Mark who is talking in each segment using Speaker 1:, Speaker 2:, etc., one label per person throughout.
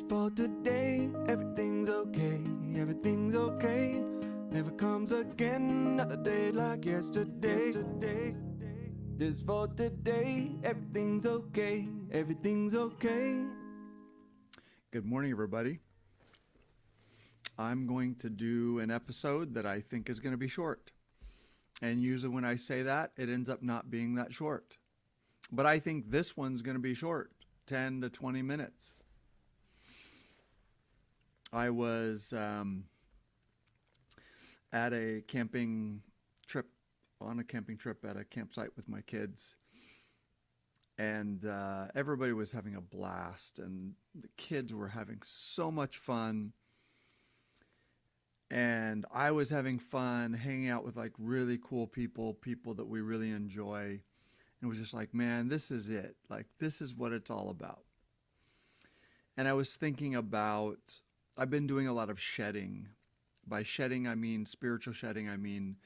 Speaker 1: Just for today, everything's okay, everything's okay. Never comes again, another day like yesterday. Just for today, everything's okay, everything's okay.
Speaker 2: Good morning, everybody. I'm going to do an episode that I think is going to be short. And usually when I say that, it ends up not being that short. But I think this one's going to be short, 10 to 20 minutes. I was at a camping trip, on a camping trip at a campsite with my kids. And everybody was having a blast, and the kids were having so much fun. And I was having fun hanging out with like really cool people that we really enjoy. And it was just like, man, this is it. Like, this is what it's all about. And I was thinking about, I've been doing a lot of shedding. By shedding, I mean spiritual shedding. I mean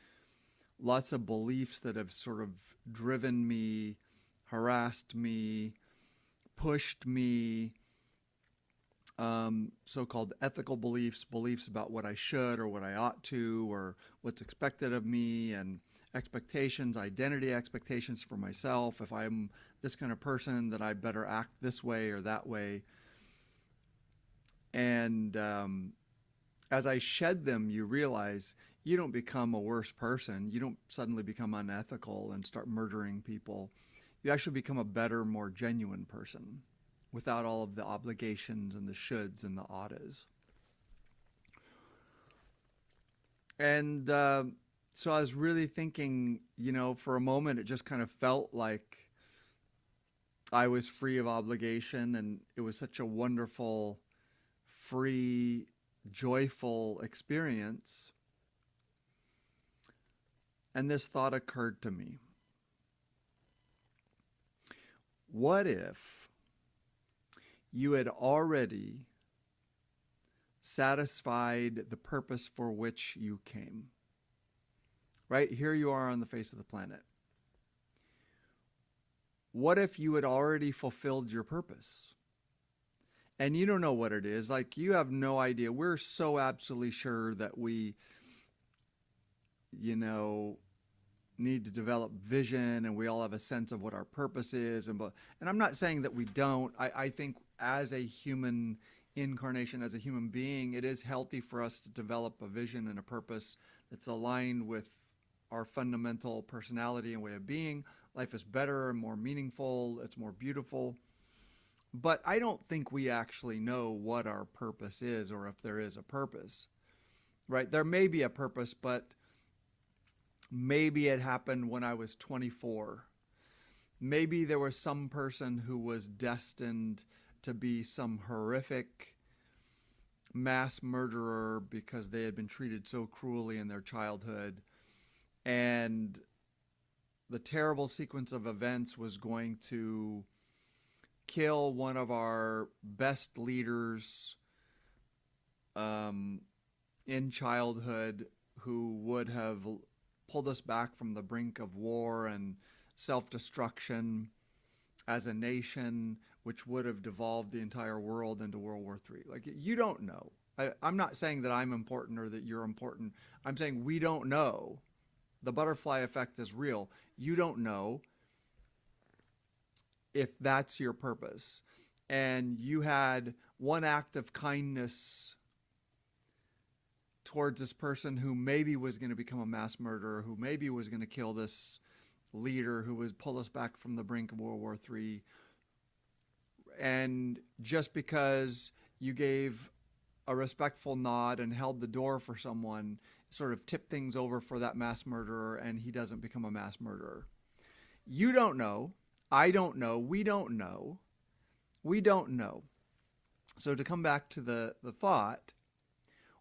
Speaker 2: lots of beliefs that have sort of driven me, harassed me, pushed me, so-called ethical beliefs about what I should or what I ought to or what's expected of me, and expectations, identity expectations for myself. If I'm this kind of person, then I better act this way or that way. And as I shed them, you realize you don't become a worse person. You don't suddenly become unethical and start murdering people. You actually become a better, more genuine person without all of the obligations and the shoulds and the oughtas. And so I was really thinking, for a moment, it just kind of felt like I was free of obligation, and it was such a wonderful, free, joyful experience. And this thought occurred to me. What if you had already satisfied the purpose for which you came? Right? Here you are on the face of the planet. What if you had already fulfilled your purpose? And you don't know what it is. Like, you have no idea. We're so absolutely sure that we, need to develop vision, and we all have a sense of what our purpose is. And I'm not saying that we don't. I think as a human incarnation, as a human being, it is healthy for us to develop a vision and a purpose that's aligned with our fundamental personality and way of being. Life is better and more meaningful. It's more beautiful. But I don't think we actually know what our purpose is, or if there is a purpose, right? There may be a purpose, but maybe it happened when I was 24. Maybe there was some person who was destined to be some horrific mass murderer because they had been treated so cruelly in their childhood. And the terrible sequence of events was going to kill one of our best leaders in childhood, who would have pulled us back from the brink of war and self-destruction as a nation, which would have devolved the entire world into World War III. Like, you don't know. I'm not saying that I'm important or that you're important. I'm saying we don't know. The butterfly effect is real. You don't know if that's your purpose. And you had one act of kindness towards this person who maybe was going to become a mass murderer, who maybe was going to kill this leader who would pull us back from the brink of World War III. And just because you gave a respectful nod and held the door for someone, sort of tipped things over for that mass murderer, and he doesn't become a mass murderer. You don't know. I don't know. We don't know. We don't know. So to come back to the thought,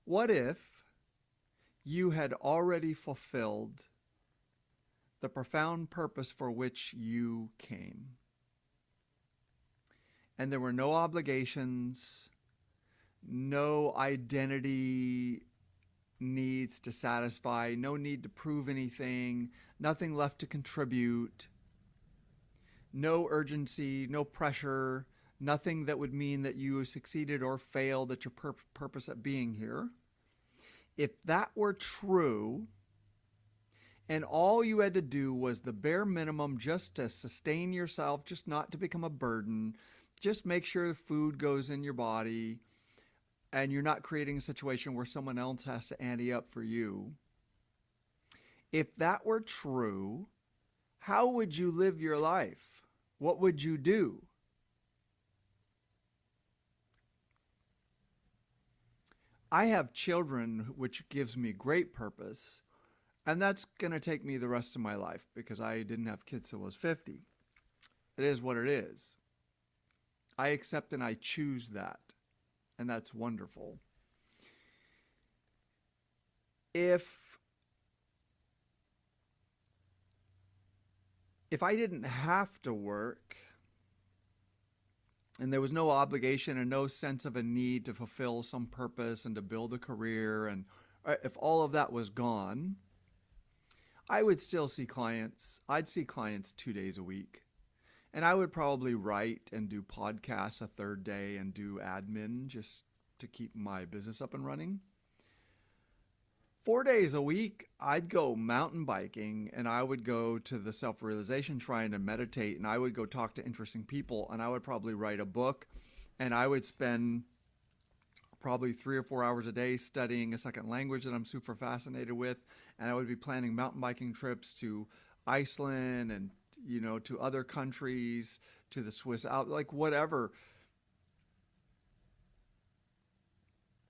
Speaker 2: what if you had already fulfilled the profound purpose for which you came? And there were no obligations, no identity needs to satisfy, no need to prove anything, nothing left to contribute, no urgency, no pressure, nothing that would mean that you succeeded or failed at your purpose at being here. If that were true, and all you had to do was the bare minimum just to sustain yourself, just not to become a burden, just make sure the food goes in your body, and you're not creating a situation where someone else has to ante up for you. If that were true, how would you live your life? What would you do? I have children, which gives me great purpose, and that's going to take me the rest of my life because I didn't have kids till I was 50. It is what it is. I accept and I choose that, and that's wonderful. If I didn't have to work, and there was no obligation and no sense of a need to fulfill some purpose and to build a career, and if all of that was gone, I would still see clients. I'd see clients 2 days a week. And I would probably write and do podcasts a third day and do admin just to keep my business up and running. 4 days a week, I'd go mountain biking, and I would go to the self-realization shrine and meditate, and I would go talk to interesting people, and I would probably write a book, and I would spend probably 3 or 4 hours a day studying a second language that I'm super fascinated with, and I would be planning mountain biking trips to Iceland and, to other countries, to the Swiss Alps, like whatever.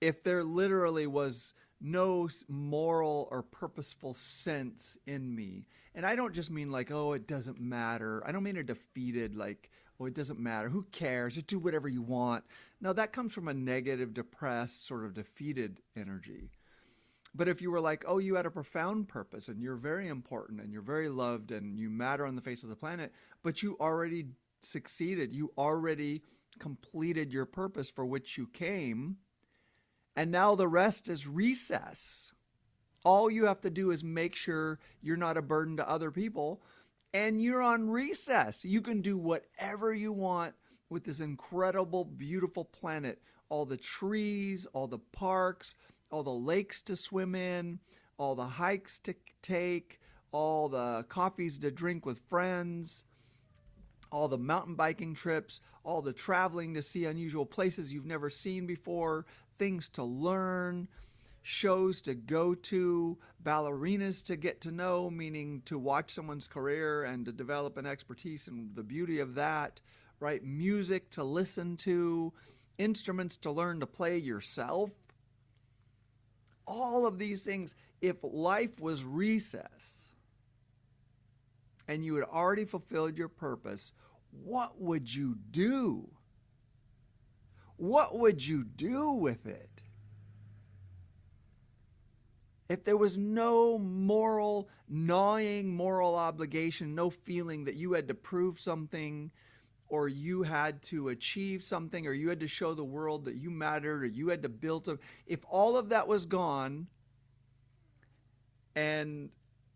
Speaker 2: If there literally was no moral or purposeful sense in me. And I don't just mean like, oh, it doesn't matter. I don't mean a defeated, like, oh, it doesn't matter. Who cares? Just do whatever you want. No, that comes from a negative, depressed, sort of defeated energy. But if you were like, oh, you had a profound purpose and you're very important and you're very loved and you matter on the face of the planet, but you already succeeded. You already completed your purpose for which you came. And now the rest is recess. All you have to do is make sure you're not a burden to other people, and you're on recess. You can do whatever you want with this incredible, beautiful planet. All the trees, all the parks, all the lakes to swim in, all the hikes to take, all the coffees to drink with friends, all the mountain biking trips, all the traveling to see unusual places you've never seen before, things to learn, shows to go to, ballerinas to get to know, meaning to watch someone's career and to develop an expertise in the beauty of that, right? Music to listen to, instruments to learn to play yourself. All of these things, if life was recess and you had already fulfilled your purpose, what would you do? What would you do with it? If there was no gnawing moral obligation, no feeling that you had to prove something or you had to achieve something or you had to show the world that you mattered or you had to build something, if all of that was gone and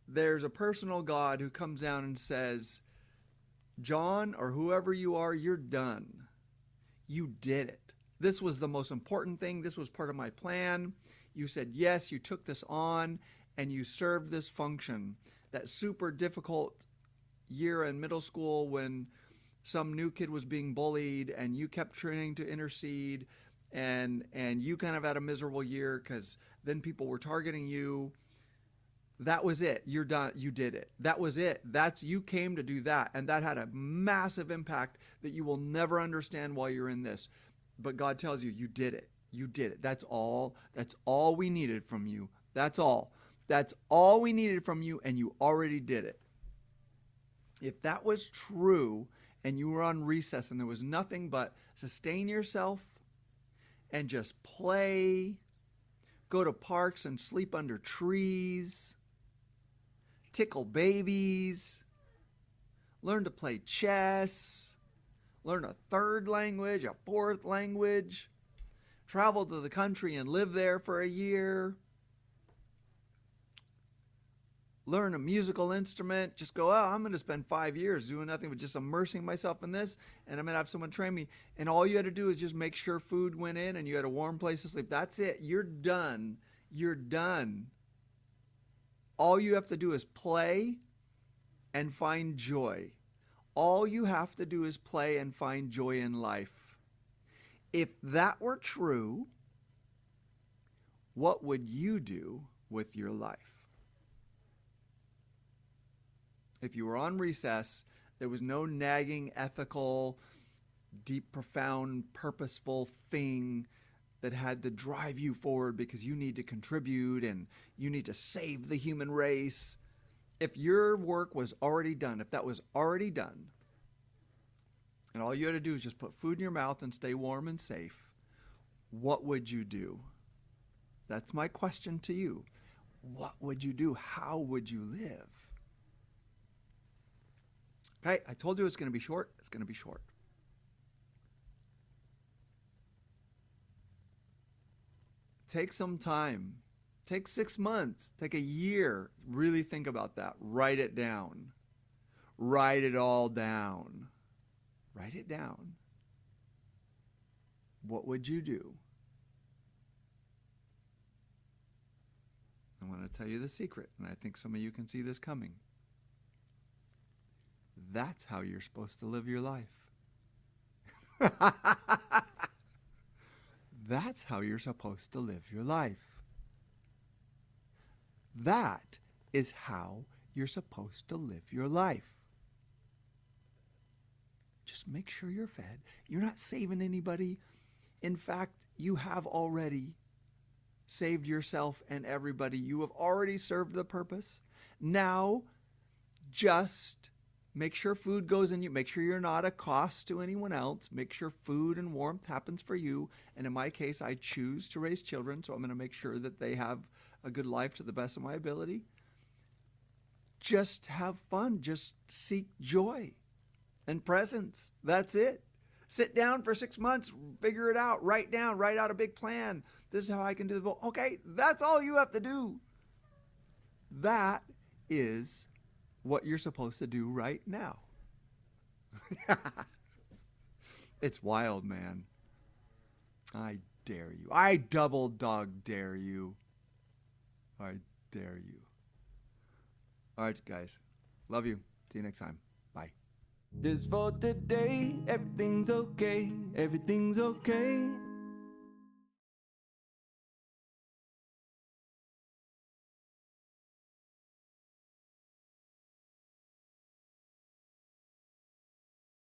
Speaker 2: there's a personal God who comes down and says, John, or whoever you are, you're done. You did it. This was the most important thing. This was part of my plan. You said yes, you took this on, and you served this function. That super difficult year in middle school when some new kid was being bullied, and you kept trying to intercede, and you kind of had a miserable year because then people were targeting you. That was it. You're done. You did it. That was it. You came to do that. And that had a massive impact that you will never understand while you're in this. But God tells you, you did it. You did it. That's all we needed from you. That's all. That's all we needed from you, and you already did it. If that was true and you were on recess and there was nothing but sustain yourself and just play, go to parks and sleep under trees, tickle babies, learn to play chess, learn a third language, a fourth language, travel to the country and live there for a year, learn a musical instrument. Just go, oh, I'm going to spend 5 years doing nothing but just immersing myself in this, and I'm going to have someone train me. And all you had to do is just make sure food went in and you had a warm place to sleep. That's it. You're done. You're done. All you have to do is play and find joy. All you have to do is play and find joy in life. If that were true, what would you do with your life? If you were on recess, there was no nagging, ethical, deep, profound, purposeful thing that had to drive you forward because you need to contribute and you need to save the human race. If your work was already done, if that was already done, and all you had to do is just put food in your mouth and stay warm and safe, what would you do? That's my question to you. What would you do? How would you live? Okay, I told you it's going to be short. It's going to be short. Take some time. Take 6 months. Take a year. Really think about that. Write it down. Write it all down. Write it down. What would you do? I want to tell you the secret, and I think some of you can see this coming. That's how you're supposed to live your life. That's how you're supposed to live your life. That is how you're supposed to live your life. Just make sure you're fed. You're not saving anybody. In fact, you have already saved yourself and everybody. You have already served the purpose. Now, just make sure food goes in you. Make sure you're not a cost to anyone else. Make sure food and warmth happens for you. And in my case, I choose to raise children, so I'm going to make sure that they have a good life to the best of my ability. Just have fun. Just seek joy and presence. That's it. Sit down for 6 months, figure it out, write out a big plan. This is how I can do the okay, that's all you have to do. That is what you're supposed to do right now. It's wild, man. I dare you. I double dog dare you. I dare you. All right, guys. Love you. See you next time. Bye.
Speaker 1: Just for today, everything's okay, everything's okay.